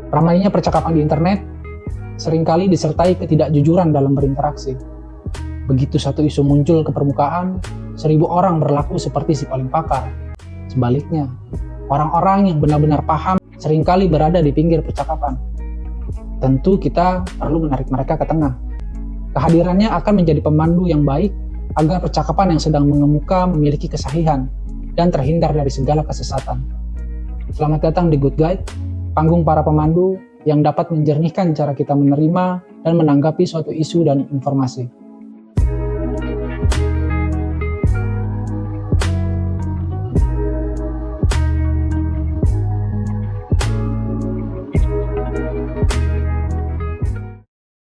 Ramainya percakapan di internet seringkali disertai ketidakjujuran dalam berinteraksi. Begitu satu isu muncul ke permukaan, 1000 orang berlaku seperti si paling pakar. Sebaliknya, orang-orang yang benar-benar paham seringkali berada di pinggir percakapan. Tentu kita perlu menarik mereka ke tengah. Kehadirannya akan menjadi pemandu yang baik agar percakapan yang sedang mengemuka memiliki kesahihan dan terhindar dari segala kesesatan. Selamat datang di Good Guide, panggung para pemandu yang dapat menjernihkan cara kita menerima dan menanggapi suatu isu dan informasi.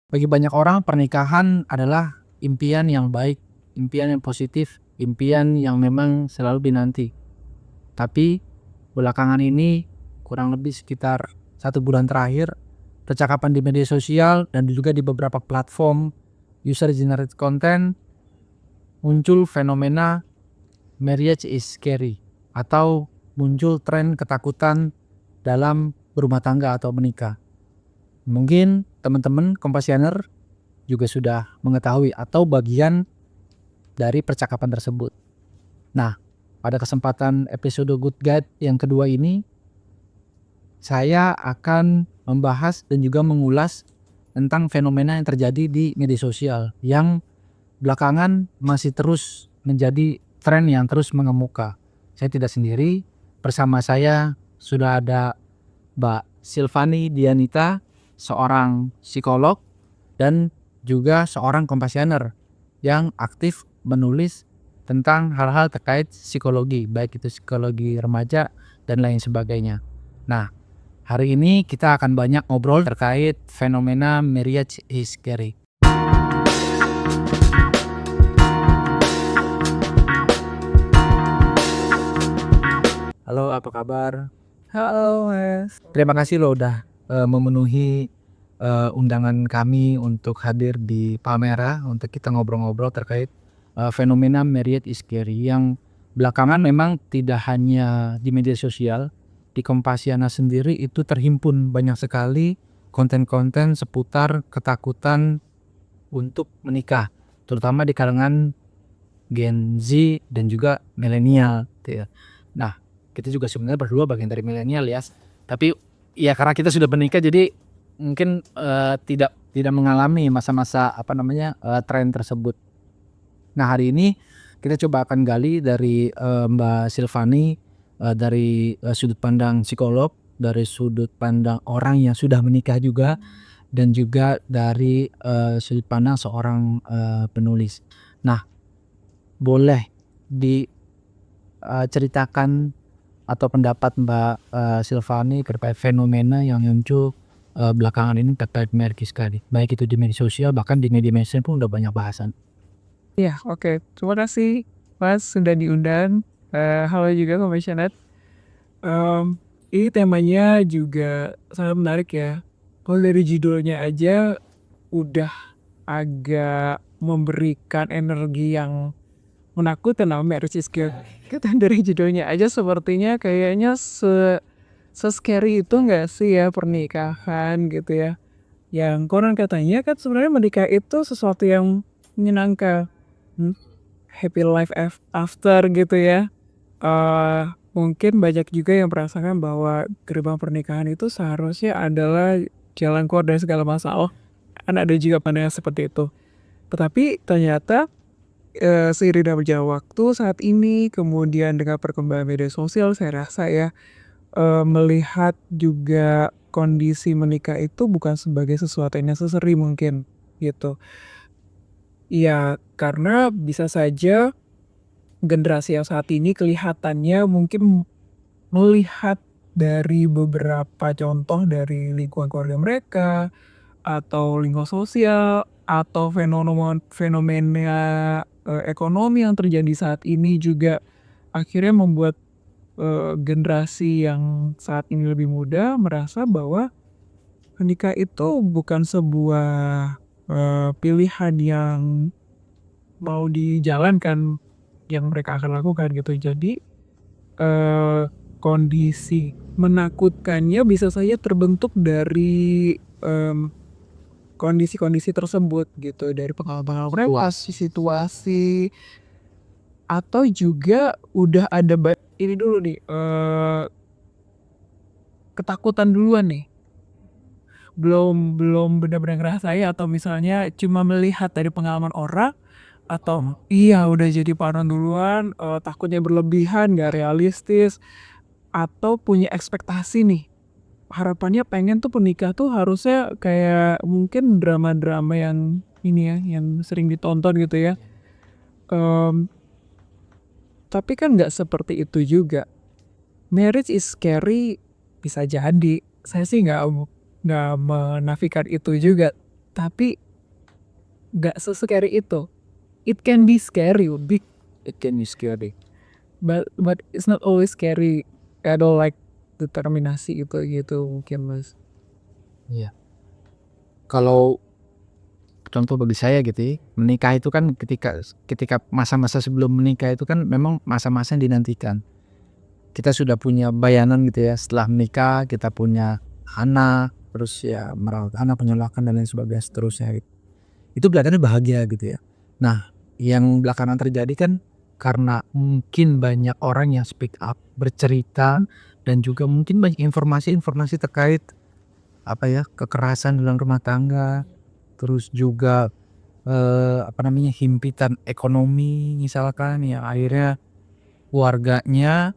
Bagi banyak orang, pernikahan adalah impian yang baik, impian yang positif, impian yang memang selalu dinanti. Tapi belakangan ini, kurang lebih sekitar 1 bulan terakhir, percakapan di media sosial dan juga di beberapa platform user generated content muncul fenomena marriage is scary atau muncul tren ketakutan dalam berumah tangga atau menikah. Mungkin teman-teman Compassioner juga sudah mengetahui atau bagian dari percakapan tersebut. Nah, pada kesempatan episode Good Guide yang kedua ini, saya akan membahas dan juga mengulas tentang fenomena yang terjadi di media sosial yang belakangan masih terus menjadi tren yang terus mengemuka. Saya tidak sendiri, bersama saya sudah ada Mbak Silvani Dianita, seorang psikolog dan juga seorang compassioner yang aktif menulis tentang hal-hal terkait psikologi, baik itu psikologi remaja dan lain sebagainya. Nah, hari ini kita akan banyak ngobrol terkait fenomena marriage is scary. Halo, apa kabar? Halo Mas. Terima kasih loh udah memenuhi undangan kami untuk hadir di Palmera untuk kita ngobrol-ngobrol terkait fenomena marriage is scary yang belakangan memang tidak hanya di media sosial, di Kompasiana sendiri itu terhimpun banyak sekali konten-konten seputar ketakutan untuk menikah, terutama di kalangan Gen Z dan juga milenial gitu ya. Nah, kita juga sebenarnya berdua bagian dari milenial ya, tapi ya karena kita sudah menikah jadi mungkin tidak mengalami masa-masa tren tersebut. Nah, hari ini kita coba akan gali dari Mbak Silvani dari sudut pandang psikolog, dari sudut pandang orang yang sudah menikah juga, dan juga dari sudut pandang seorang penulis. Nah, boleh diceritakan atau pendapat Mbak Silvani terkait fenomena yang muncul belakangan ini terkait marriage sekali, baik itu di media sosial bahkan di media mainstream pun udah banyak bahasan. Ya, oke. Terima kasih Mas sudah diundang. Halo juga Compassionate. Ini temanya juga sangat menarik ya. Kalau dari judulnya aja udah agak memberikan energi yang menakutkan, namanya marriage is scary. Kita dari judulnya aja sepertinya kayaknya se-scary itu nggak sih ya pernikahan gitu ya. Yang konon katanya kan sebenarnya menikah itu sesuatu yang menyenangkan. Happy life after gitu ya. Mungkin banyak juga yang merasakan bahwa gerbang pernikahan itu seharusnya adalah jalan keluar dari segala masalah. Kan ada juga pandangan seperti itu. Tetapi ternyata seiring dengan berjalan waktu saat ini, kemudian dengan perkembangan media sosial, saya rasa ya melihat juga kondisi menikah itu bukan sebagai sesuatu yang necessary mungkin gitu. Ya, karena bisa saja generasi yang saat ini kelihatannya mungkin melihat dari beberapa contoh dari lingkungan keluarga mereka atau lingkungan sosial atau fenomena ekonomi yang terjadi saat ini juga akhirnya membuat generasi yang saat ini lebih muda merasa bahwa menikah itu bukan sebuah pilihan yang mau dijalankan, yang mereka akan lakukan gitu. Jadi kondisi menakutkannya bisa saja terbentuk dari kondisi-kondisi tersebut gitu, dari pengalaman-pengalaman pas situasi, atau juga udah ada ini dulu nih, ketakutan duluan nih. Belum benar-benar ngerasain, atau misalnya cuma melihat dari pengalaman orang, atau iya udah jadi parno duluan, takutnya berlebihan, nggak realistis, atau punya ekspektasi nih. Harapannya pengen tuh penikah tuh harusnya kayak mungkin drama-drama yang ini ya, yang sering ditonton gitu ya. Tapi kan nggak seperti itu juga. Marriage is scary, bisa jadi. Saya sih nggak menafikan itu juga. Tapi nggak se-scary itu. It can be scary, big. It can be scary. But it's not always scary. I don't like determinasi itu gitu mungkin mas. Iya. Kalau contoh bagi saya gitu ya, menikah itu kan ketika masa-masa sebelum menikah itu kan memang masa-masa yang dinantikan. Kita sudah punya bayangan gitu ya, setelah menikah kita punya anak, terus ya merawat anak, penyolakan dan lain sebagainya seterusnya gitu. Itu kelihatannya bahagia gitu ya. Nah, yang belakangan terjadi kan karena mungkin banyak orang yang speak up, bercerita, dan juga mungkin banyak informasi-informasi terkait kekerasan dalam rumah tangga, terus juga himpitan ekonomi misalkan yang akhirnya keluarganya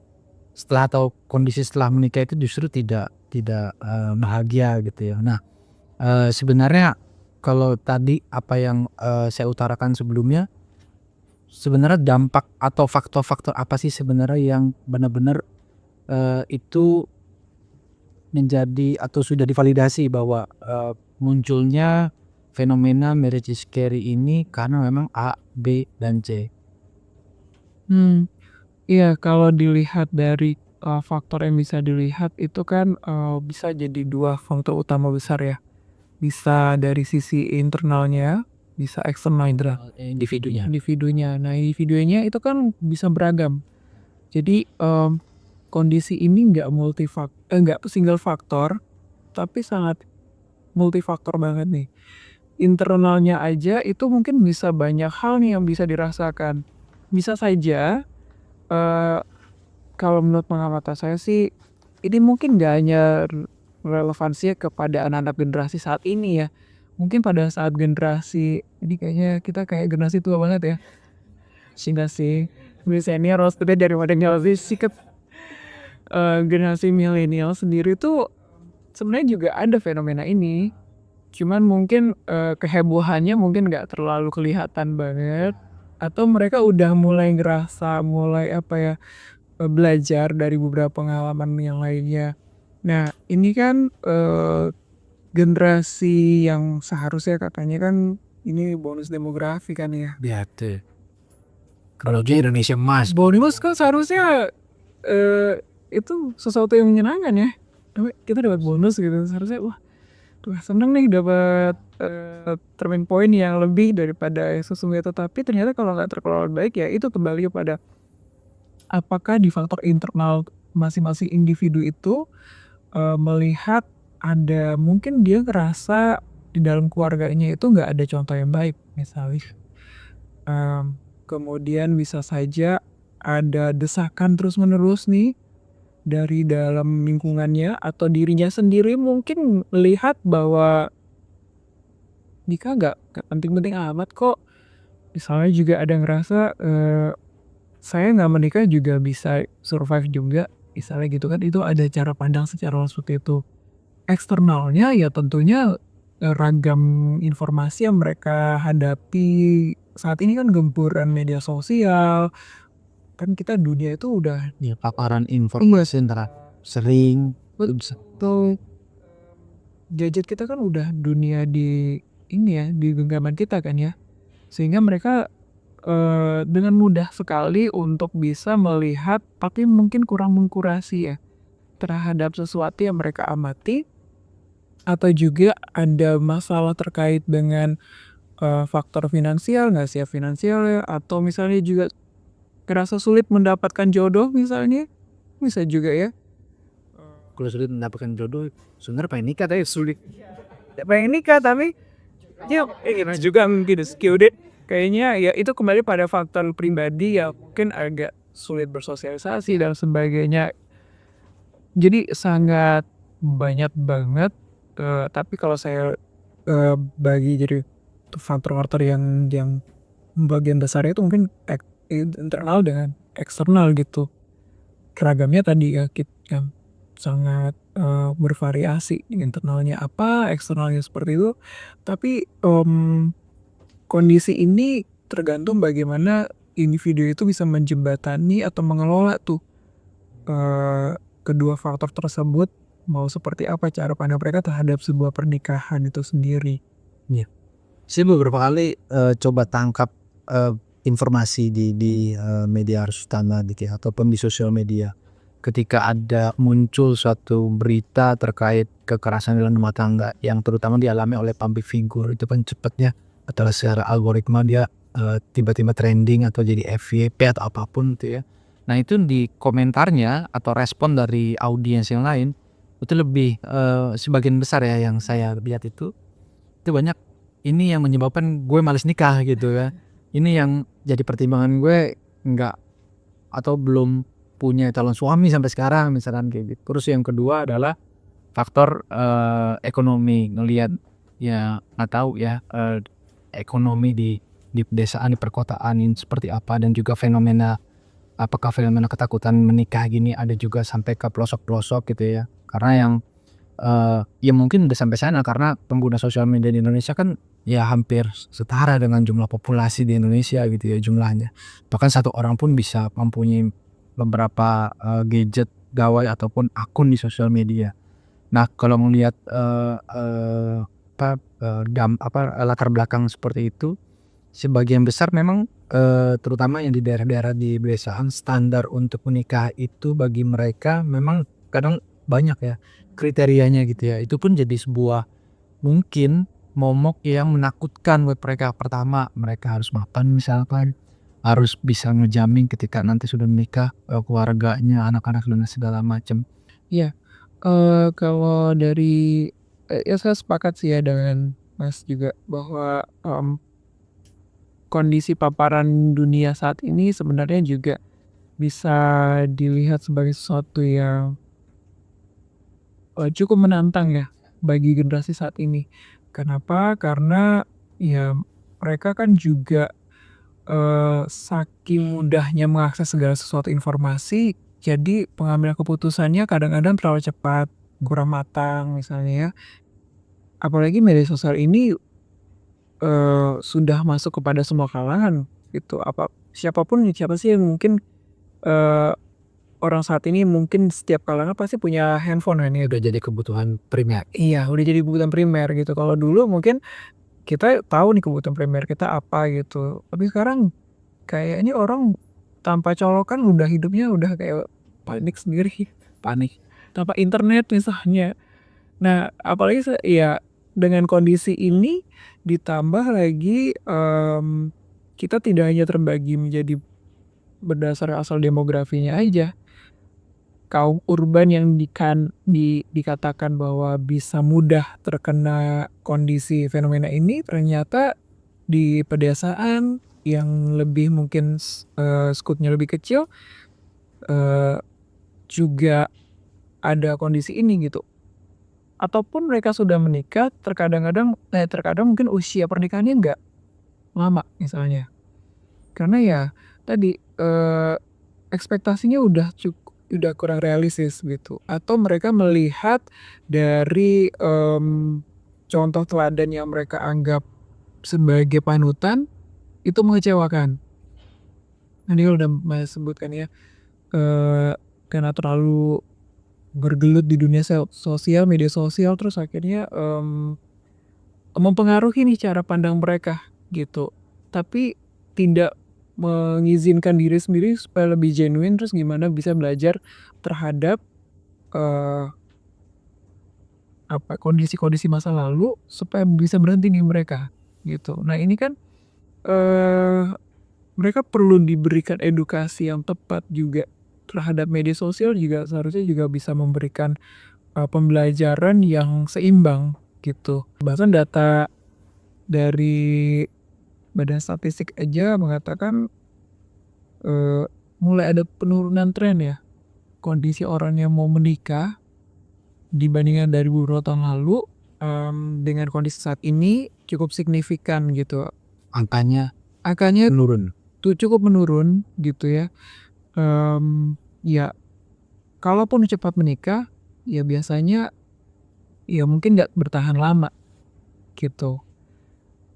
setelah atau kondisi setelah menikah itu justru tidak bahagia gitu ya. Nah, sebenarnya kalau tadi apa yang saya utarakan sebelumnya, sebenarnya dampak atau faktor-faktor apa sih sebenarnya yang benar-benar itu menjadi atau sudah divalidasi bahwa munculnya fenomena marriage is scary ini karena memang A, B, dan C. Iya, kalau dilihat dari faktor yang bisa dilihat itu kan bisa jadi dua faktor utama besar ya. Bisa dari sisi internalnya, bisa eksternalnya, individunya. Nah, individunya itu kan bisa beragam. Jadi kondisi ini nggak single faktor, tapi sangat multifaktor banget nih. Internalnya aja itu mungkin bisa banyak hal nih yang bisa dirasakan. Bisa saja kalau menurut pengamatan saya sih ini mungkin gak hanya relevansinya kepada anak-anak generasi saat ini ya. Mungkin pada saat generasi ini kayaknya kita kayak generasi tua banget ya. Sehingga sih senior maksudnya dari generasi sih generasi milenial sendiri tuh sebenarnya juga ada fenomena ini. Cuman mungkin kehebohannya mungkin gak terlalu kelihatan banget, atau mereka udah mulai ngerasa belajar dari beberapa pengalaman yang lainnya. Nah, ini kan generasi yang seharusnya katanya kan ini bonus demografi kan ya. Biate. Kalau di Indonesia Mas. Bonus kan seharusnya itu sesuatu yang menyenangkan ya. Kita dapat bonus gitu. Seharusnya wah seneng nih dapat turning point yang lebih daripada sesungguhnya. Tetapi ternyata kalau nggak terkelola baik ya itu kembali pada apakah di faktor internal masing-masing individu itu melihat ada mungkin dia ngerasa di dalam keluarganya itu nggak ada contoh yang baik misalnya. Kemudian bisa saja ada desakan terus-menerus nih dari dalam lingkungannya atau dirinya sendiri mungkin melihat bahwa nikah nggak penting-penting amat kok. Misalnya juga ada ngerasa saya nggak menikah juga bisa survive juga, misalnya gitu kan. Itu ada cara pandang secara seperti itu. Eksternalnya ya tentunya ragam informasi yang mereka hadapi saat ini kan gempuran media sosial. Kan kita dunia itu udah Ya, paparan informasi sering. betul. Gadget kita kan udah dunia di ini ya, di genggaman kita kan ya. Sehingga mereka dengan mudah sekali untuk bisa melihat tapi mungkin kurang mengkurasi ya terhadap sesuatu yang mereka amati, atau juga ada masalah terkait dengan faktor finansial, nggak siap finansial ya, atau misalnya juga kerasa sulit mendapatkan jodoh misalnya. bisa juga ya. Kalau sulit mendapatkan jodoh, sebenarnya pengen nikah tapi sulit. Pengen nikah tapi ya gimana juga mungkin skilled. Kayaknya ya itu kembali pada faktor pribadi ya, mungkin agak sulit bersosialisasi dan sebagainya. Jadi sangat banyak banget, tapi kalau saya bagi jadi faktor-faktor yang bagian besarnya itu mungkin internal dengan eksternal gitu. Ragamnya tadi ya yang sangat bervariasi, internalnya apa, eksternalnya seperti itu. Tapi kondisi ini tergantung bagaimana individu itu bisa menjembatani atau mengelola tuh kedua faktor tersebut, mau seperti apa cara pandang mereka terhadap sebuah pernikahan itu sendiri. Saya beberapa kali coba tangkap informasi di media arus utama gitu ya, ataupun di sosial media. Ketika ada muncul suatu berita terkait kekerasan dalam rumah tangga yang terutama dialami oleh public figure, itu kan cepatnya atau secara algoritma dia tiba-tiba trending atau jadi FYP atau apapun gitu ya. Nah itu di komentarnya atau respon dari audiens yang lain itu lebih sebagian besar ya yang saya lihat itu banyak ini yang menyebabkan gue males nikah gitu ya. Ini yang jadi pertimbangan gue nggak atau belum punya calon suami sampai sekarang misalkan kayak gitu. Terus yang kedua adalah faktor ekonomi, ngelihat ya nggak tahu ya ekonomi di pedesaan, di perkotaan ini seperti apa, dan juga fenomena apakah fenomena ketakutan menikah gini ada juga sampai ke pelosok-pelosok gitu ya. Karena yang ya mungkin udah sampai sana karena pengguna sosial media di Indonesia kan ya hampir setara dengan jumlah populasi di Indonesia gitu ya jumlahnya. Bahkan satu orang pun bisa mempunyai beberapa gadget, gawai ataupun akun di sosial media. Nah kalau melihat latar belakang seperti itu, sebagian besar memang terutama yang di daerah-daerah di pedesaan, standar untuk menikah itu bagi mereka memang kadang banyak ya kriterianya gitu ya. Itu pun jadi sebuah mungkin momok yang menakutkan buat mereka. Pertama, mereka harus mapan misalkan, harus bisa ngejamin ketika nanti sudah menikah keluarganya, anak-anak dan segala macam. Iya, kalau dari ya saya sepakat sih ya dengan Mas juga bahwa kondisi paparan dunia saat ini sebenarnya juga bisa dilihat sebagai sesuatu yang cukup menantang ya bagi generasi saat ini. Kenapa? Karena ya mereka kan juga saking mudahnya mengakses segala sesuatu informasi, jadi pengambilan keputusannya kadang-kadang terlalu cepat, kurang matang misalnya ya. Apalagi media sosial ini sudah masuk kepada semua kalangan gitu. Siapa sih yang mungkin orang saat ini mungkin setiap kalangan pasti punya handphone kan ya. Udah jadi kebutuhan primer. Iya, udah jadi kebutuhan primer gitu. Kalau dulu mungkin kita tahu nih kebutuhan primer kita apa gitu. Tapi sekarang kayaknya orang tanpa colokan udah hidupnya udah kayak panik sendiri. Panik. Tanpa internet misalnya. Nah, apalagi ya dengan kondisi ini ditambah lagi kita tidak hanya terbagi menjadi berdasar asal demografinya aja. Kaum urban yang dikatakan bahwa bisa mudah terkena kondisi fenomena ini, ternyata di pedesaan yang lebih mungkin skutnya lebih kecil juga ada kondisi ini gitu. Ataupun mereka sudah menikah, terkadang mungkin usia pernikahannya nggak lama misalnya. Karena ya tadi ekspektasinya udah kurang realistis gitu, atau mereka melihat dari contoh teladan yang mereka anggap sebagai panutan itu mengecewakan. Ini udah Mas sebutkan ya, karena terlalu bergelut di dunia sosial, media sosial, terus akhirnya mempengaruhi nih cara pandang mereka gitu. Tapi tidak mengizinkan diri sendiri supaya lebih genuine, terus gimana bisa belajar terhadap kondisi-kondisi masa lalu supaya bisa berhenti di mereka gitu. Nah ini kan mereka perlu diberikan edukasi yang tepat juga terhadap media sosial juga seharusnya juga bisa memberikan pembelajaran yang seimbang gitu. Bahkan data dari Badan Statistik aja mengatakan mulai ada penurunan tren ya kondisi orang yang mau menikah dibandingkan dari beberapa tahun lalu. Dengan kondisi saat ini cukup signifikan gitu. Angkanya Angkanya menurun. tuh cukup menurun gitu ya. Ya kalaupun cepat menikah ya biasanya ya mungkin nggak bertahan lama gitu.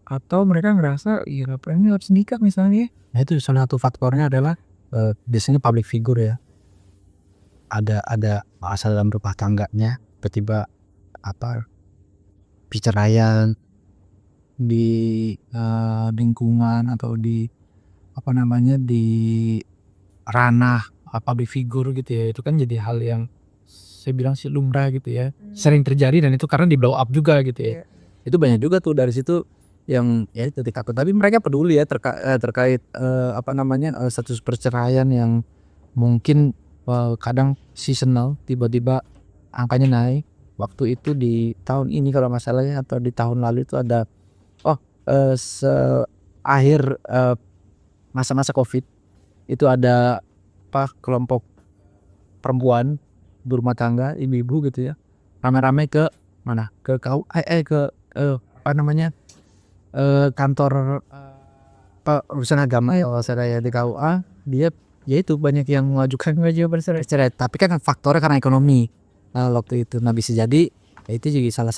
Atau mereka ngerasa ya ngapain harus nikah misalnya. Nah itu salah satu faktornya adalah biasanya public figure ya. Ada masalah dalam rumah tangganya, tiba-tiba perceraian di lingkungan atau di di ranah public figure gitu ya. Itu kan jadi hal yang saya bilang sih lumrah gitu ya, sering terjadi, dan itu karena di blow up juga gitu ya. Itu banyak juga tuh dari situ yang ya itu takut, tapi mereka peduli ya terkait status perceraian yang mungkin kadang seasonal, tiba-tiba angkanya naik. Waktu itu di tahun ini kalau masalahnya atau di tahun lalu itu ada akhir masa-masa COVID itu ada kelompok perempuan berumah tangga, ibu-ibu gitu ya, rame-rame ke mana, ke kantor urusan agama ya, kalau saya di KUA. Dia ya itu banyak yang mengajukan bercerai, tapi kan faktornya karena ekonomi waktu itu. Nah bisa jadi ya itu juga salah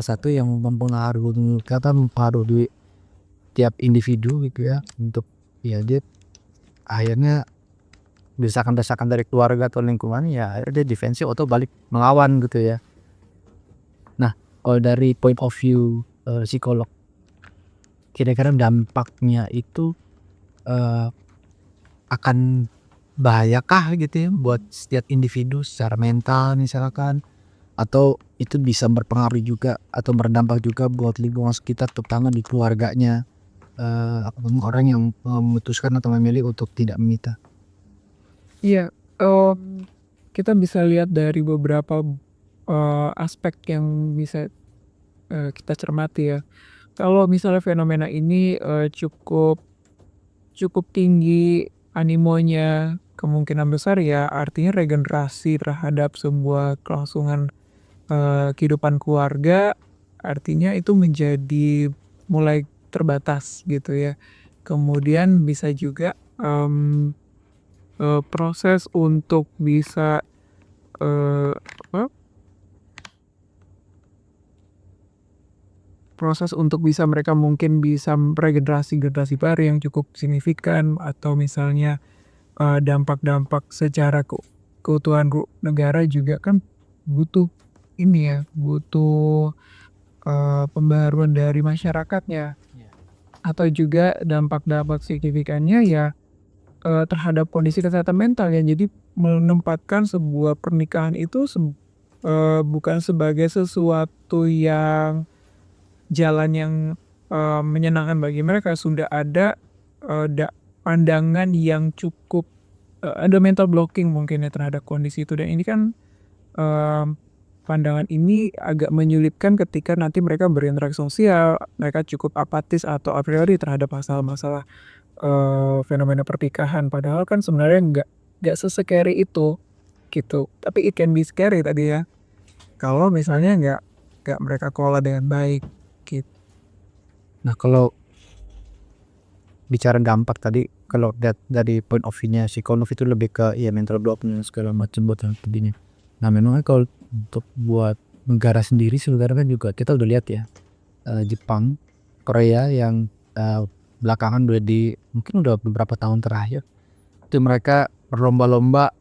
satu yang mempengaruhi tiap individu gitu ya, untuk ya dia akhirnya desakan-desakan dari keluarga atau lingkungan ya dia defensif atau balik melawan gitu ya. Nah kalau dari point of view psikolog, kira-kira dampaknya itu akan bahayakah gitu ya buat setiap individu secara mental misalkan, atau itu bisa berpengaruh juga atau berdampak juga buat lingkungan sekitar, terutama di keluarganya orang yang memutuskan atau memilih untuk tidak menikah? Iya, kita bisa lihat dari beberapa aspek yang bisa kita cermati ya. Kalau misalnya fenomena ini cukup tinggi animonya, kemungkinan besar ya artinya regenerasi terhadap sebuah kelangsungan kehidupan keluarga, artinya itu menjadi mulai terbatas gitu ya. Kemudian bisa juga proses untuk bisa mereka mungkin bisa generasi baru yang cukup signifikan, atau misalnya dampak-dampak secara keutuhan negara juga kan butuh pembaharuan dari masyarakatnya, atau juga dampak-dampak signifikannya ya terhadap kondisi kesehatan mental ya. Jadi menempatkan sebuah pernikahan itu bukan sebagai sesuatu yang jalan yang menyenangkan bagi mereka. Sudah ada pandangan yang cukup ada mental blocking mungkin ya terhadap kondisi itu, dan ini kan pandangan ini agak menyulitkan ketika nanti mereka berinteraksi sosial. Mereka cukup apatis atau a priori terhadap masalah-masalah fenomena pernikahan, padahal kan sebenarnya nggak se-scary itu gitu, tapi it can be scary tadi ya kalau misalnya nggak mereka kelola dengan baik gitu. Nah kalau bicara dampak tadi, kalau dari point of view-nya psikolog itu lebih ke ya mental block dan segala macam buat tadinya. Nah memang kalau untuk buat negara sendiri sebenarnya kan juga kita udah lihat ya, Jepang, Korea yang belakangan mungkin udah beberapa tahun terakhir itu mereka berlomba-lomba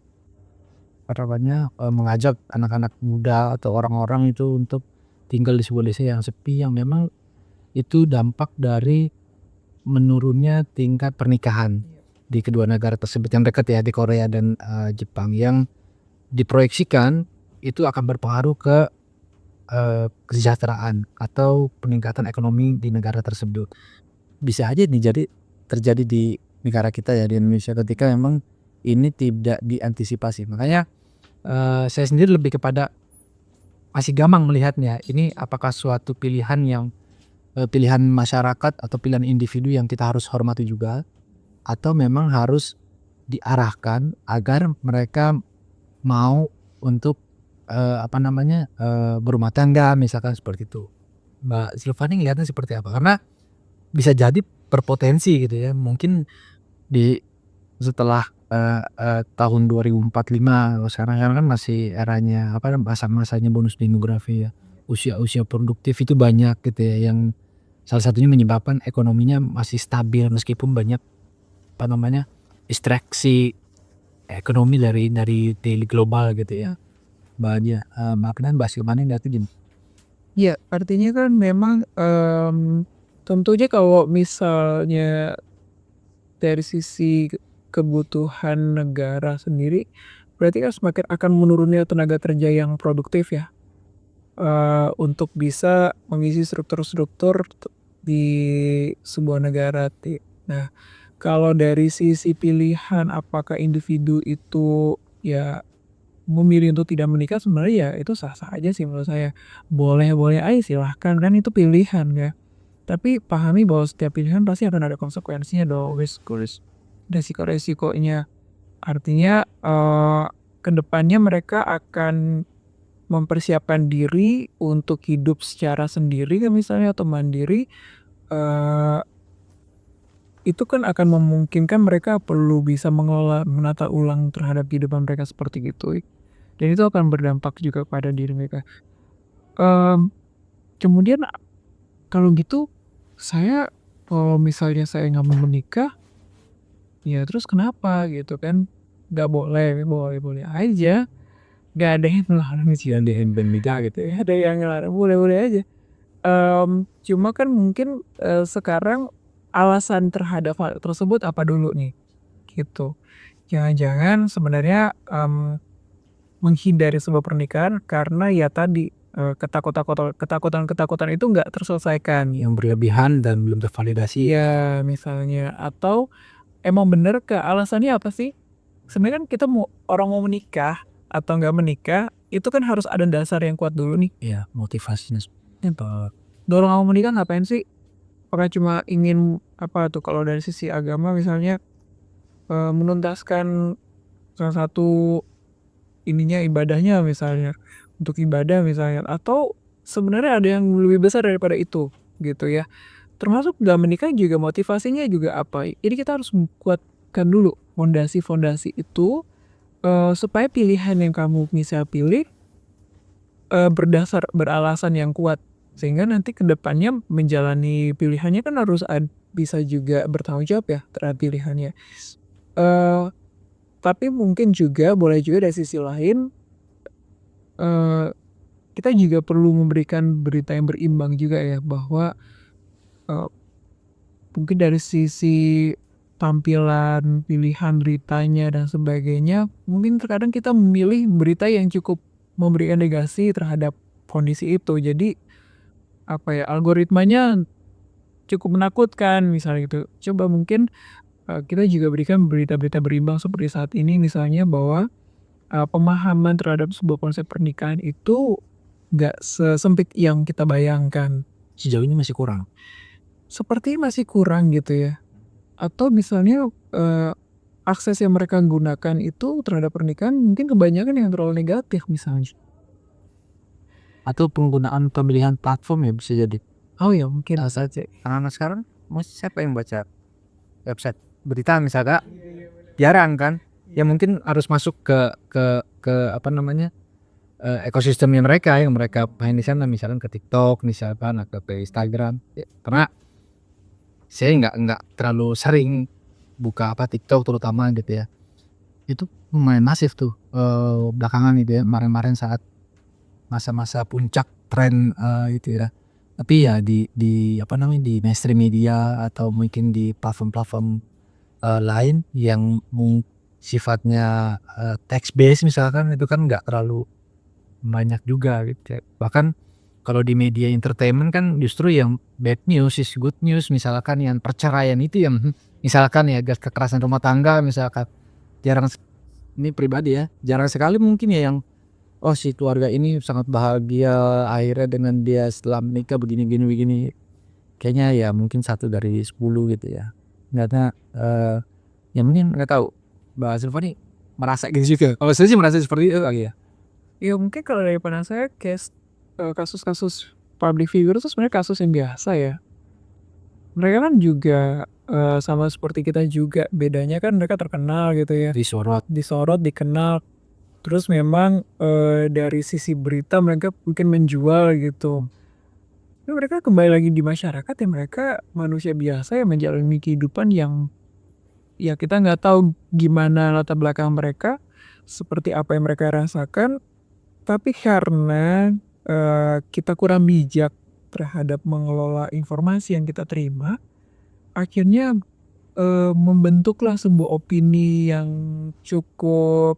mengajak anak-anak muda atau orang-orang itu untuk tinggal di sebuah desa yang sepi, yang memang itu dampak dari menurunnya tingkat pernikahan di kedua negara tersebut yang dekat ya, di Korea dan Jepang, yang diproyeksikan itu akan berpengaruh ke kesejahteraan atau peningkatan ekonomi di negara tersebut. Bisa aja nih terjadi di negara kita ya, di Indonesia, ketika memang ini tidak diantisipasi. Makanya saya sendiri lebih kepada masih gampang melihatnya ini apakah suatu pilihan yang pilihan masyarakat atau pilihan individu yang kita harus hormati juga, atau memang harus diarahkan agar mereka mau untuk berumah tangga misalkan seperti itu. Mbak Silvani ngelihatnya seperti apa? Karena bisa jadi berpotensi gitu ya, mungkin setelah tahun 2045, sekarang kan masih eranya masa-masanya bonus demografi ya, usia produktif itu banyak gitu ya, yang salah satunya menyebabkan ekonominya masih stabil meskipun banyak distraksi ekonomi dari daily global gitu ya. Mbak Silvani lihat itu gimana? Ya, artinya kan memang tentunya kalau misalnya dari sisi kebutuhan negara sendiri, berarti kan semakin akan menurunnya tenaga kerja yang produktif ya, untuk bisa mengisi struktur-struktur di sebuah negara. Nah, kalau dari sisi pilihan apakah individu itu ya memilih untuk tidak menikah, sebenarnya ya itu sah-sah aja sih menurut saya. Boleh-boleh aja silahkan, kan itu pilihan ya. Tapi pahami bahwa setiap pilihan pasti akan ada konsekuensinya dong, resiko-resikonya. Artinya kedepannya mereka akan mempersiapkan diri untuk hidup secara sendiri kan misalnya atau mandiri, itu kan akan memungkinkan mereka perlu bisa menata ulang terhadap kehidupan mereka seperti itu. Dan itu akan berdampak juga pada diri mereka. Kemudian kalau gitu saya kalau misalnya saya nggak mau menikah, ya terus kenapa gitu kan? Nggak boleh, boleh-boleh aja. Nggak ada yang melarang sih, ada yang menikah gitu ya. Ada yang ngelarang, boleh-boleh aja. Cuma kan mungkin sekarang alasan terhadap hal tersebut apa dulu nih, gitu. Jangan-jangan sebenarnya menghindari sebuah pernikahan karena ya tadi ketakutan itu nggak terselesaikan. Yang berlebihan dan belum tervalidasi. Ya misalnya, atau emang bener alasannya apa sih? Sebenarnya kan kita orang mau menikah atau nggak menikah itu kan harus ada dasar yang kuat dulu nih. Ya, motivasinya Dorong mau menikah ngapain sih? Apakah cuma ingin apa tuh kalau dari sisi agama misalnya menuntaskan salah satu ibadahnya misalnya, untuk ibadah misalnya, atau sebenarnya ada yang lebih besar daripada itu gitu ya. Termasuk dalam menikah juga motivasinya juga apa. Jadi kita harus kuatkan dulu fondasi itu supaya pilihan yang kamu bisa pilih beralasan yang kuat, sehingga nanti kedepannya menjalani pilihannya kan harus bisa juga bertanggung jawab ya terhadap pilihannya. Tapi mungkin juga boleh juga dari sisi lain kita juga perlu memberikan berita yang berimbang juga ya, bahwa mungkin dari sisi tampilan, pilihan beritanya dan sebagainya, mungkin terkadang kita memilih berita yang cukup memberikan negasi terhadap kondisi itu. Jadi algoritmanya cukup menakutkan misalnya gitu. Coba mungkin kita juga berikan berita-berita berimbang seperti saat ini misalnya, bahwa pemahaman terhadap sebuah konsep pernikahan itu nggak sesempit yang kita bayangkan. sejauh ini masih kurang. Seperti masih kurang gitu ya. Atau misalnya akses yang mereka gunakan itu terhadap pernikahan mungkin kebanyakan yang terlalu negatif misalnya. Atau penggunaan pemilihan platform ya bisa jadi. Oh ya mungkin. Saja. Anak-anak sekarang siapa yang baca website berita misalnya? Jarang kan? Ya mungkin harus masuk ke ekosistemnya mereka yang mereka main di sana, misalkan ke TikTok, misalkan atau ke Instagram. Ya, karena saya nggak terlalu sering buka TikTok terutama gitu ya. Itu lumayan masif tuh belakangan gitu ya, kemarin saat masa-masa puncak tren itu ya. Tapi ya di mainstream media atau mungkin di platform-platform lain yang sifatnya text based misalkan, itu kan nggak terlalu banyak juga gitu ya. Bahkan kalau di media entertainment kan justru yang bad news is good news, misalkan yang perceraian itu yang misalkan ya kekerasan rumah tangga misalkan, ini pribadi ya, jarang sekali mungkin ya yang si keluarga ini sangat bahagia akhirnya dengan dia setelah menikah begini. Kayaknya ya mungkin 1 dari 10 gitu ya. Karena ya mungkin nggak tahu Mbak Silva nih merasa gitu juga. Kalau saya sih merasa seperti itu kali ya. Ya mungkin kalau dari pandang saya kasus-kasus public figure itu sebenarnya kasus yang biasa ya. Mereka kan juga sama seperti kita juga, bedanya kan mereka terkenal gitu ya, Disorot. dikenal. Terus memang dari sisi berita mereka mungkin menjual gitu. Tapi mereka kembali lagi di masyarakat ya, mereka manusia biasa yang menjalani kehidupan yang ya kita nggak tahu gimana latar belakang mereka, seperti apa yang mereka rasakan. Tapi karena kita kurang bijak terhadap mengelola informasi yang kita terima, akhirnya membentuklah sebuah opini yang cukup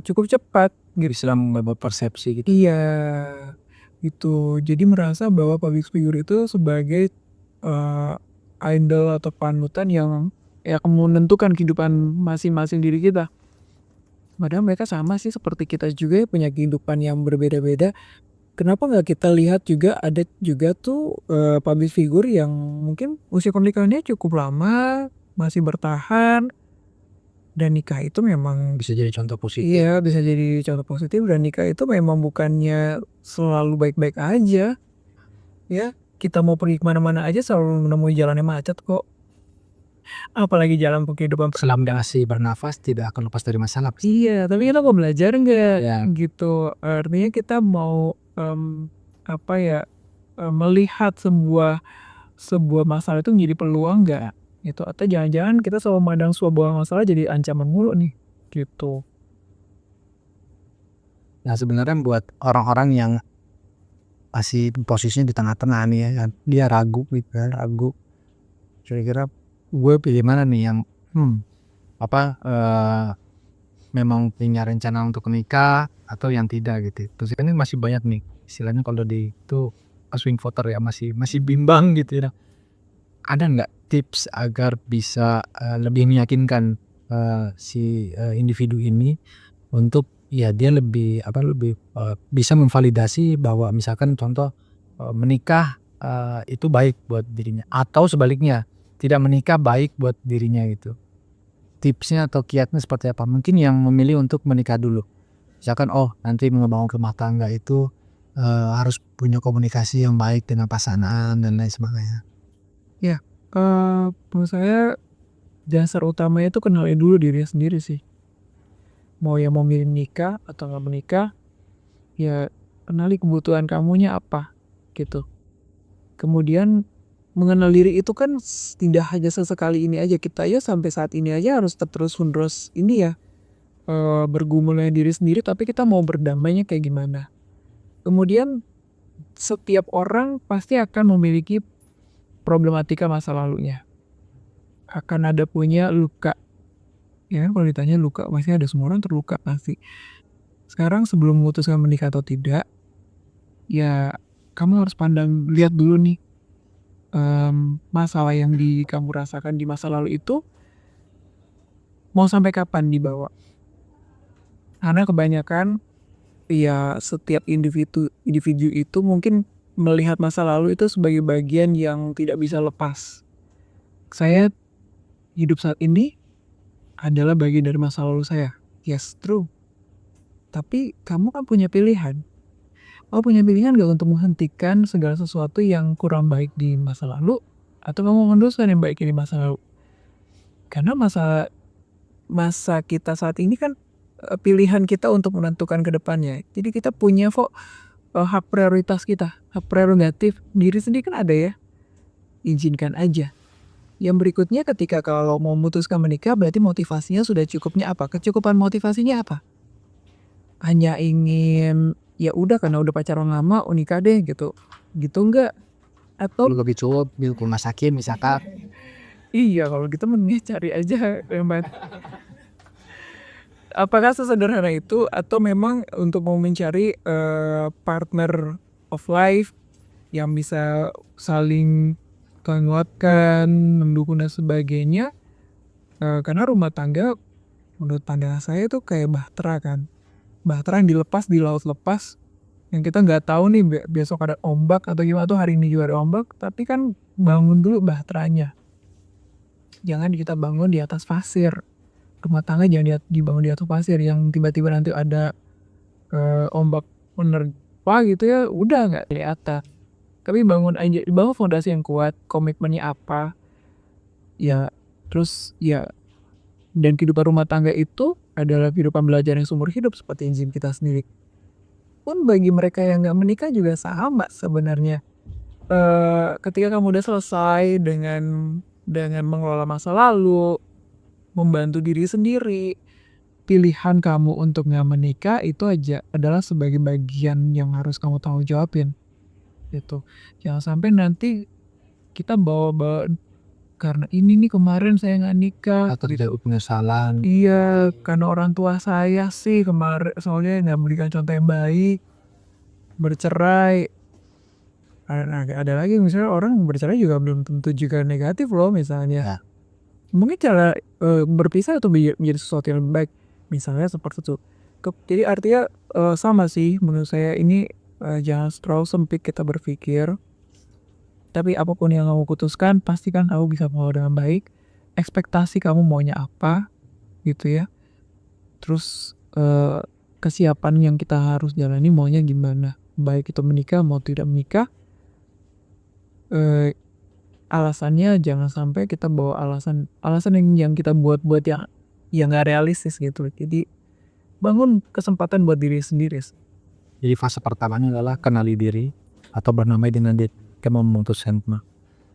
cukup cepat gitu. Bisa membuat persepsi gitu. Iya, gitu. Jadi merasa bahwa public figure itu sebagai idol atau panutan yang ya akan menentukan kehidupan masing-masing diri kita. Padahal mereka sama sih seperti kita juga ya, punya kehidupan yang berbeda-beda. Kenapa nggak kita lihat juga ada juga tuh public figure yang mungkin usia pernikahannya cukup lama, masih bertahan, dan nikah itu memang Bisa jadi contoh positif. iya bisa jadi contoh positif, dan nikah itu memang bukannya selalu baik-baik aja. Ya, kita mau pergi kemana-mana aja selalu menemui jalannya macet kok. Apalagi jalan kehidupan. Selama masih bernafas tidak akan lepas dari masalah. Iya, tapi kita mau belajar nggak Ya. gitu. Artinya kita mau melihat sebuah masalah itu menjadi peluang nggak gitu, atau jangan-jangan kita selalu memandang sebuah masalah jadi ancaman mulu nih gitu. Nah sebenarnya buat orang-orang yang masih posisinya di tengah-tengah nih ya kan, dia ragu gitu kan, kira-kira gue pilih mana nih yang memang punya rencana untuk menikah atau yang tidak gitu. Terus ini masih banyak nih istilahnya kalau di itu swing voter ya, masih bimbang gitu ya. Ada nggak tips agar bisa lebih meyakinkan si individu ini untuk ya dia lebih bisa memvalidasi bahwa misalkan contoh menikah itu baik buat dirinya, atau sebaliknya tidak menikah baik buat dirinya gitu. Tipsnya atau kiatnya seperti apa? Mungkin yang memilih untuk menikah dulu, misalkan nanti membangun rumah tangga itu harus punya komunikasi yang baik dengan pasangan dan lain sebagainya. Menurut saya dasar utamanya itu kenali dulu diri sendiri sih. Mau milih nikah atau nggak menikah, ya kenali kebutuhan kamunya apa gitu. Kemudian mengenal diri itu kan tidak hanya sesekali ini aja, kita ya sampai saat ini aja harus terus-menerus ini ya bergumul dengan diri sendiri, tapi kita mau berdamainya kayak gimana. Kemudian setiap orang pasti akan memiliki problematika masa lalunya, akan ada punya luka ya kan. Kalau ditanya luka, pasti ada, semua orang terluka pasti. Sekarang sebelum memutuskan menikah atau tidak, ya kamu harus lihat dulu nih masalah yang kamu rasakan di masa lalu itu mau sampai kapan dibawa. Karena kebanyakan ya setiap individu itu mungkin melihat masa lalu itu sebagai bagian yang tidak bisa lepas. Saya hidup saat ini adalah bagian dari masa lalu saya. Yes, true. Tapi kamu kan punya pilihan. Kamu punya pilihan gak untuk menghentikan segala sesuatu yang kurang baik di masa lalu, atau kamu meneruskan yang baik di masa lalu. Karena masa kita saat ini kan pilihan kita untuk menentukan ke depannya. Jadi kita punya hak prioritas kita, hak prerogatif diri sendiri kan ada ya. Izinkan aja. Yang berikutnya, ketika kalau mau memutuskan menikah, berarti motivasinya sudah cukupnya apa? Kecukupan motivasinya apa? Hanya ingin ya udah karena udah pacaran lama nikah deh gitu enggak? Atau lebih cukup di rumah sakit misalkan. iya, kalau gitu mending cari aja apakah sesederhana itu, atau memang untuk mau mencari partner of life yang bisa saling menguatkan, mendukung dan sebagainya, Karena rumah tangga menurut pandangan saya itu kayak bahtera kan. Bahtera yang dilepas di laut lepas, yang kita nggak tahu nih besok ada ombak atau gimana tuh, hari ini juga ada ombak, tapi kan bangun dulu bahteranya. Jangan kita bangun di atas pasir. Rumah tangga jangan dibangun di atas pasir yang tiba-tiba nanti ada ombak menerpa gitu ya, udah nggak dari atas. Tapi bangun fondasi yang kuat, komitmennya apa, ya terus ya, dan kehidupan rumah tangga itu adalah kehidupan belajar yang seumur hidup seperti enzim kita sendiri. Pun bagi mereka yang nggak menikah juga sama sebenarnya. Ketika kamu udah selesai dengan mengelola masa lalu, membantu diri sendiri, pilihan kamu untuk nggak menikah itu aja adalah sebagai bagian yang harus kamu tanggung jawabin. Gitu. Jangan sampai nanti kita bawa karena ini nih kemarin saya nggak nikah. Atau tidak penyesalan. Iya, karena orang tua saya sih kemarin soalnya nggak memberikan contoh yang baik, bercerai. Ada lagi misalnya orang bercerai juga belum tentu juga negatif loh misalnya. Ya. Mungkin cara berpisah atau menjadi sesuatu yang baik, misalnya seperti itu. Jadi artinya sama sih menurut saya ini, jangan terlalu sempit kita berpikir. Tapi apapun yang kamu putuskan, pastikan kamu bisa bawa dengan baik. Ekspektasi kamu maunya apa, gitu ya. Terus kesiapan yang kita harus jalani maunya gimana. Baik itu menikah mau tidak menikah. Alasannya jangan sampai kita bawa alasan yang kita buat yang nggak realistis gitu. Jadi bangun kesempatan buat diri sendiri. Jadi fase pertamanya adalah kenali diri atau bernamai dengan diri, kita memutuskan.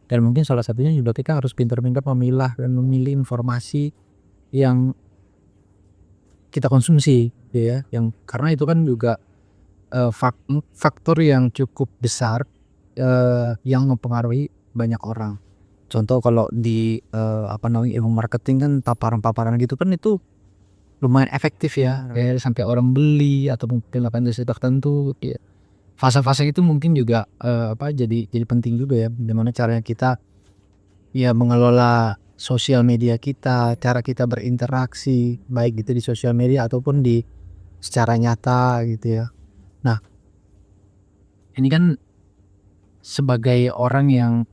Dan mungkin salah satunya juga kita harus pintar-pintar memilah dan memilih informasi yang kita konsumsi, ya. Yang karena itu kan juga faktor yang cukup besar yang mempengaruhi banyak orang. Contoh kalau di ilmu marketing kan paparan-paparan gitu kan itu lumayan efektif ya, kayak sampai orang beli atau mungkin industri tertentu. Ya. Fase-fase itu mungkin juga jadi penting juga ya, bagaimana caranya kita ya mengelola sosial media kita, cara kita berinteraksi baik gitu di sosial media ataupun di secara nyata gitu ya. Nah, ini kan sebagai orang yang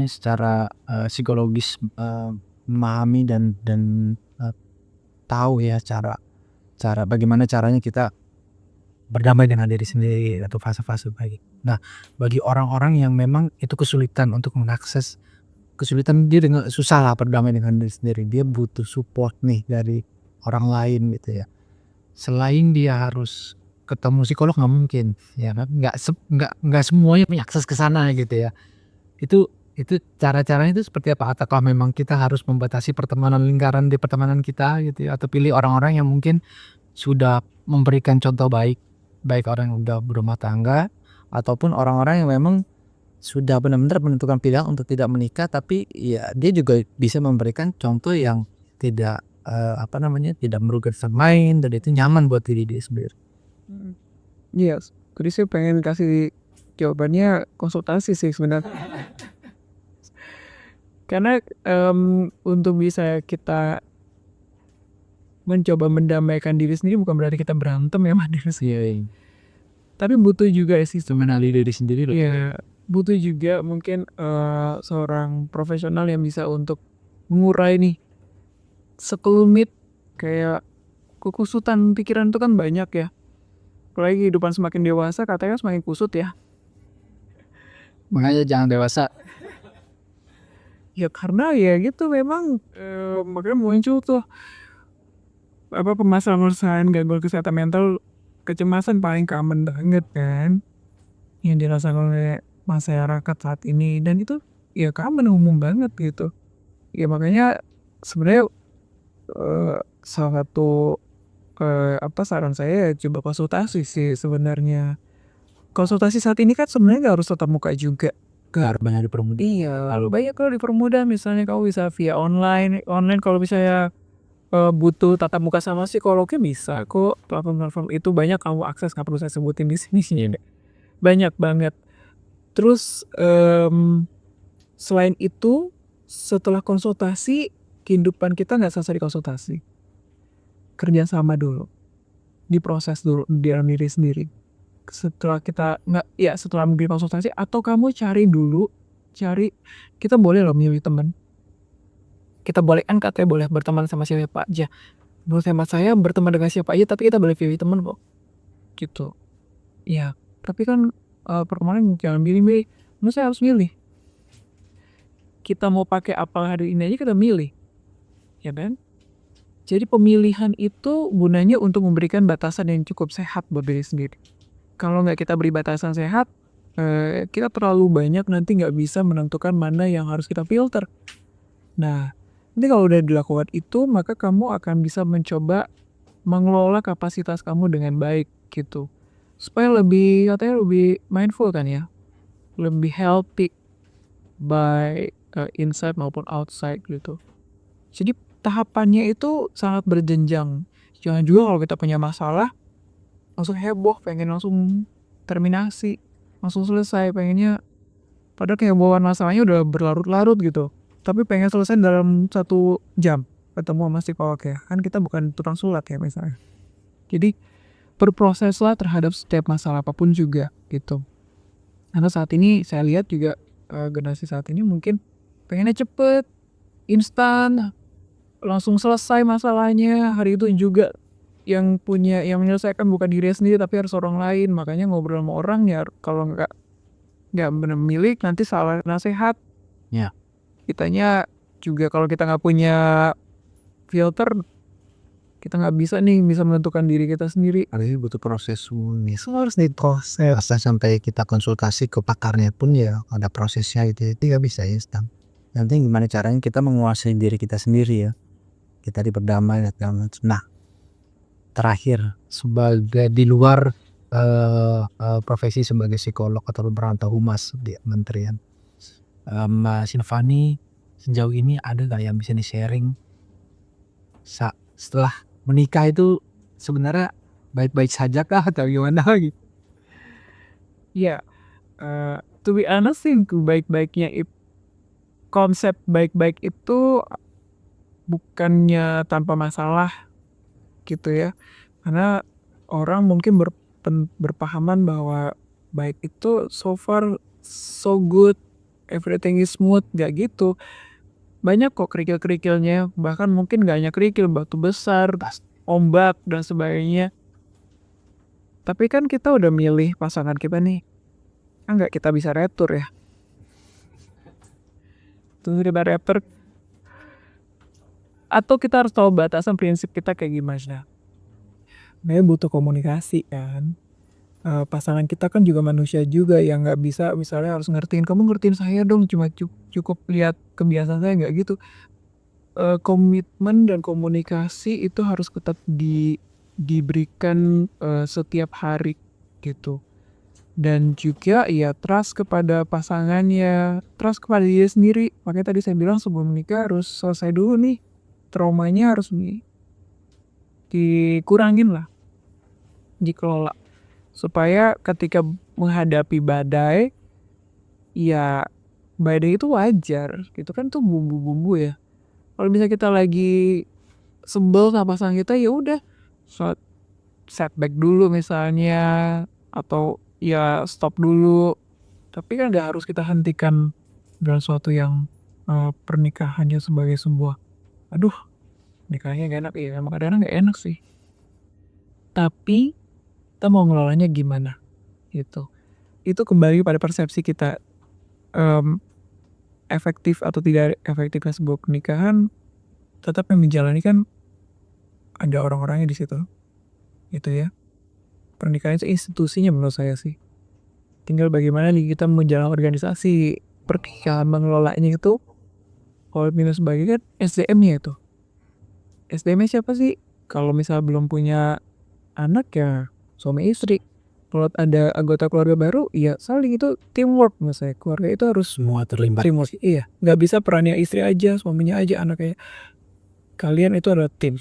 secara psikologis memahami dan tahu ya cara bagaimana caranya kita berdamai dengan diri sendiri atau fase-fase baik. Nah, bagi orang-orang yang memang itu kesulitan untuk mengakses, dia dengan susah lah berdamai dengan diri sendiri, dia butuh support nih dari orang lain gitu ya. Selain dia harus ketemu psikolog nggak mungkin ya kan, nggak semuanya punya akses ke sana gitu ya. Itu cara-caranya itu seperti apa? Ataukah memang kita harus membatasi lingkaran di pertemanan kita gitu ya, atau pilih orang-orang yang mungkin sudah memberikan contoh baik orang yang udah berumah tangga ataupun orang-orang yang memang sudah benar-benar menentukan pilihan untuk tidak menikah, tapi ya dia juga bisa memberikan contoh yang tidak tidak merugikan orang lain dan itu nyaman buat diri dia sendiri. Yes, jadi saya pengen kasih jawabannya konsultasi sih sebenarnya. Karena untuk bisa kita mencoba mendamaikan diri sendiri bukan berarti kita berantem ya sama diri sendiri. Tapi butuh juga sih Mengenali diri sendiri loh. Iya, butuh juga mungkin seorang profesional yang bisa untuk mengurai nih sekelumit kayak kekusutan pikiran itu kan banyak ya. Apalagi kehidupan semakin dewasa katanya semakin kusut ya. Makanya jangan dewasa. Ya karena ya gitu memang makanya muncul tuh permasalahan gangguan kesehatan mental, kecemasan paling common banget kan yang dirasakan oleh masyarakat saat ini, dan itu ya common, umum banget gitu ya. Makanya sebenarnya salah satu saran saya coba konsultasi sih sebenarnya. Konsultasi saat ini kan sebenarnya nggak harus tatap muka juga. Banyak dipermudah. Iya, banyak kalau dipermudah, misalnya kamu bisa via online kalau misalnya butuh tatap muka sama psikolognya bisa kok. Platform itu banyak, kamu akses, nggak perlu saya sebutin di sini. Banyak banget. Terus selain itu setelah konsultasi kehidupan kita nggak selesai di konsultasi. Kerja sama dulu, diproses dulu di dalam diri sendiri. Setelah setelah mungkin konsultasi, atau kamu cari kita boleh loh milih teman. Kita boleh kan katanya boleh berteman sama siapa aja. Menurut hemat saya berteman dengan siapa aja, tapi kita boleh pilih teman kok. Gitu. Ya, tapi kan pertemanan jangan milih-milih. Menurut saya harus milih. Kita mau pakai apa hari ini aja kita milih. Ya kan? Jadi pemilihan itu gunanya untuk memberikan batasan yang cukup sehat buat diri sendiri. Kalau nggak kita beri batasan sehat, kita terlalu banyak nanti nggak bisa menentukan mana yang harus kita filter. Nah, nanti kalau udah dilakukan itu, maka kamu akan bisa mencoba mengelola kapasitas kamu dengan baik gitu. Supaya katanya lebih mindful kan ya. Lebih healthy by inside maupun outside gitu. Jadi tahapannya itu sangat berjenjang. Jangan juga kalau kita punya masalah langsung heboh, pengen langsung terminasi, langsung selesai, pengennya padahal kehebohan masalahnya udah berlarut-larut gitu. Tapi pengen selesai dalam 1 jam ketemu sama psikolog ya. Kan kita bukan tukang sulap ya misalnya. Jadi berproseslah terhadap setiap masalah apapun juga gitu. Karena saat ini saya lihat juga generasi saat ini mungkin pengennya cepet, instan, langsung selesai masalahnya hari itu juga. Yang menyelesaikan bukan diri sendiri tapi harus orang lain. Makanya ngobrol sama orang ya kalau nggak benar milik nanti salah nasihat. Ya. Kitanya juga kalau kita nggak punya filter, kita nggak bisa menentukan diri kita sendiri. Ini butuh proses harus diproses sampai kita konsultasi ke pakarnya pun ya ada prosesnya gitu. Itu nggak bisa instan. Yang penting gimana caranya kita menguasai diri kita sendiri ya. Kita berdamai dan nah terakhir sebagai di luar profesi sebagai psikolog atau berantau humas di kementerian, Mbak Silvani sejauh ini ada nggak yang bisa di-sharing setelah menikah itu sebenarnya baik-baik saja kah atau gimana gitu? Ya, to be honest sih konsep baik-baik itu bukannya tanpa masalah gitu ya. Karena orang mungkin berpahaman bahwa baik itu so far so good, everything is smooth, gak gitu. Banyak kok kerikil-kerikilnya, bahkan mungkin gak hanya kerikil, batu besar, ombak dan sebagainya. Tapi kan kita udah milih pasangan kita nih, kan gak kita bisa retur ya. Terus kita retur, atau kita harus tahu batasan prinsip kita kayak gimana. Memang butuh komunikasi kan. Pasangan kita kan juga manusia juga yang nggak bisa misalnya harus kamu ngertiin saya dong, cuma cukup lihat kebiasaan saya, nggak gitu. Komitmen dan komunikasi itu harus tetap diberikan setiap hari gitu. Dan juga ya trust kepada pasangannya, trust kepada diri sendiri. Makanya tadi saya bilang sebelum menikah harus selesai dulu nih, traumanya harus dikurangin lah, dikelola. Supaya ketika menghadapi badai, ya badai itu wajar gitu kan, tuh bumbu-bumbu ya. Kalau misalnya kita lagi sebel sama pasangan kita, ya udah setback dulu misalnya, atau ya stop dulu. Tapi kan gak harus kita hentikan dalam suatu yang pernikahannya sebagai sebuah nikahnya gak enak. Iya emang kadang-kadang gak enak sih, tapi kita mau ngelolanya gimana gitu. Itu kembali pada persepsi kita, efektif atau tidak efektifnya sebuah pernikahan. Tetap yang menjalani kan ada orang-orangnya di situ gitu ya. Pernikahan itu institusinya menurut saya sih, tinggal bagaimana nih kita menjalankan organisasi pernikahan, mengelolanya itu. Kalau minus bagi kan SDM-nya itu, SDM-nya siapa sih? Kalau misalnya belum punya anak ya suami istri. Kalau ada anggota keluarga baru ya saling, itu teamwork menurut saya. Keluarga itu harus Semua terlibat. teamwork. Iya, nggak bisa perannya istri aja, suaminya aja, anaknya. Kalian itu adalah tim.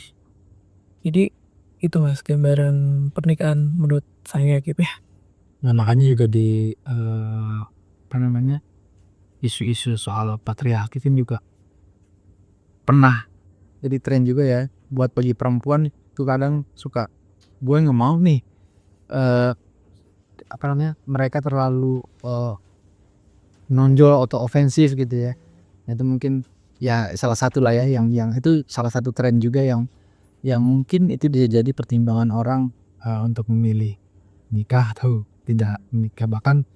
Jadi itu mas gambaran pernikahan menurut saya gitu ya. Nah, makanya juga di isu-isu soal patriarki itu juga pernah jadi tren juga ya buat bagi perempuan itu kadang suka gue nggak mau nih apa namanya mereka terlalu nonjol atau ofensif gitu ya. Nah, itu mungkin ya salah satu lah ya yang itu salah satu tren juga yang mungkin itu bisa jadi pertimbangan orang untuk memilih nikah atau tidak menikah. Bahkan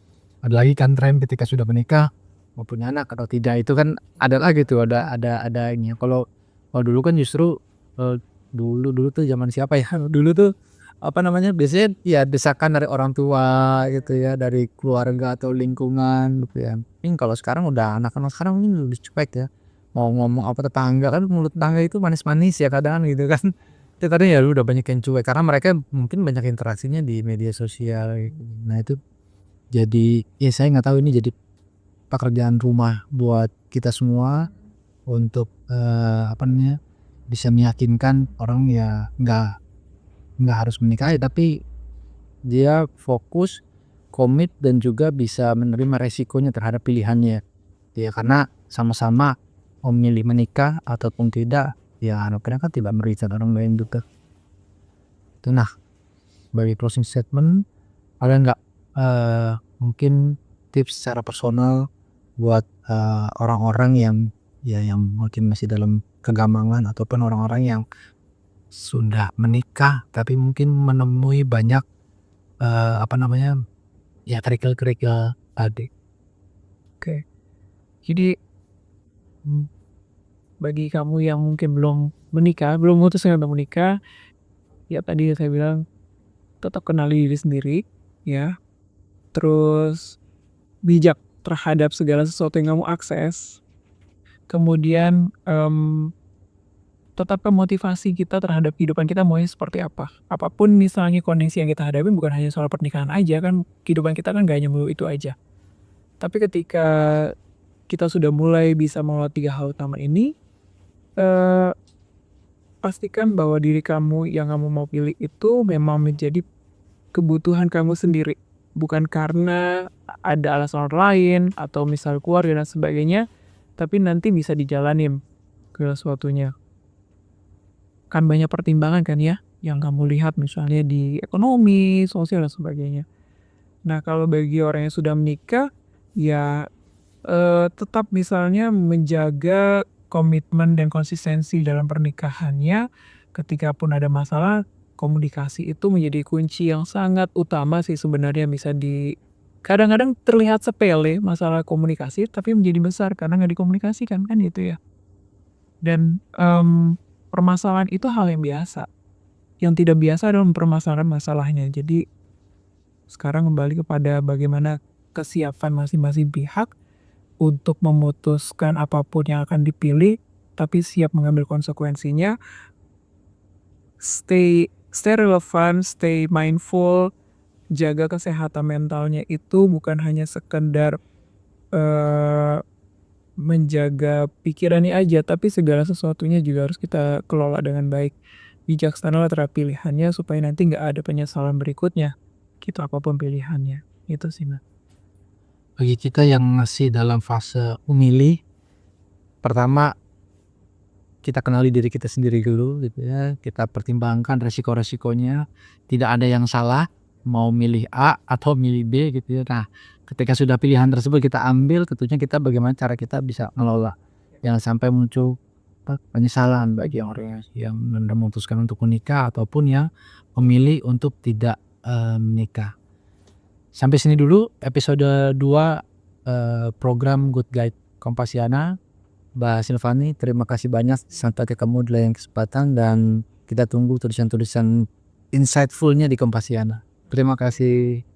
ada lagi kan tren ketika sudah menikah mau punya anak atau tidak, itu kan ada lagi tuh ada ini. Kalau dulu kan justru dulu tuh zaman siapa ya dulu tuh apa namanya biasanya ya desakan dari orang tua gitu ya, dari keluarga atau lingkungan gitu ya. Tapi kalau sekarang udah anak-anak sekarang ini lebih cuek ya, mau ngomong apa tetangga kan, mulut tetangga itu manis-manis ya kadang gitu kan. Itu kadang ya udah banyak yang cuek karena mereka mungkin banyak interaksinya di media sosial gitu. Nah itu jadi ya saya nggak tahu, ini jadi pekerjaan rumah buat kita semua untuk apa namanya bisa meyakinkan orang ya nggak harus menikahi, tapi dia fokus, komit dan juga bisa menerima resikonya terhadap pilihannya. Ya karena sama-sama memilih menikah ataupun tidak, ya harapannya kan tidak merugikan orang lain juga. Itu nah, bagi closing statement ada nggak mungkin tips secara personal buat orang-orang yang mungkin masih dalam kegamangan ataupun orang-orang yang sudah menikah tapi mungkin menemui banyak apa namanya ya kerikil-kerikil tadi. Oke. Jadi bagi kamu yang mungkin belum memutuskan untuk menikah, ya tadi saya bilang tetap kenali diri sendiri ya. Terus bijak terhadap segala sesuatu yang kamu akses. Kemudian tetapkan motivasi kita terhadap kehidupan kita maunya seperti apa. Apapun misalnya kondisi yang kita hadapi, bukan hanya soal pernikahan aja kan, kehidupan kita kan gak hanya melulu itu aja. Tapi ketika kita sudah mulai bisa melewati 3 hal utama ini, pastikan bahwa diri kamu yang kamu mau pilih itu memang menjadi kebutuhan kamu sendiri, bukan karena ada alasan orang lain atau misal keluarga dan sebagainya, tapi nanti bisa dijalanin ke sesuatunya. Kan banyak pertimbangan kan ya yang kamu lihat misalnya di ekonomi, sosial dan sebagainya. Nah kalau bagi orang yang sudah menikah ya tetap misalnya menjaga komitmen dan konsistensi dalam pernikahannya. Ketika pun ada masalah, komunikasi itu menjadi kunci yang sangat utama sih sebenarnya. Kadang-kadang terlihat sepele masalah komunikasi tapi menjadi besar karena nggak dikomunikasikan kan gitu ya. Dan permasalahan itu hal yang biasa. Yang tidak biasa adalah mempermasalahkan masalahnya. Jadi sekarang kembali kepada bagaimana kesiapan masing-masing pihak untuk memutuskan apapun yang akan dipilih, tapi siap mengambil konsekuensinya. Stay relevan, stay mindful, jaga kesehatan mentalnya itu bukan hanya sekedar menjaga pikirannya aja, tapi segala sesuatunya juga harus kita kelola dengan baik. Bijaksanalah terhadap pilihannya supaya nanti nggak ada penyesalan berikutnya. Gitu apapun pilihannya. Itu sih, Mas. Bagi kita yang masih dalam fase memilih, pertama kita kenali diri kita sendiri dulu gitu ya. Kita pertimbangkan resiko-resikonya. Tidak ada yang salah mau milih A atau milih B gitu ya. Nah, ketika sudah pilihan tersebut kita ambil, tentunya kita bagaimana cara kita bisa ngelola. Jangan sampai muncul penyesalan bagi orang yang memutuskan untuk menikah ataupun yang memilih untuk tidak menikah. Sampai sini dulu episode 2 program Good Guide Kompasiana. Mbak Silvani, terima kasih banyak, sampai ketemu di lain kesempatan dan kita tunggu tulisan-tulisan insightful-nya di Kompasiana. Terima kasih.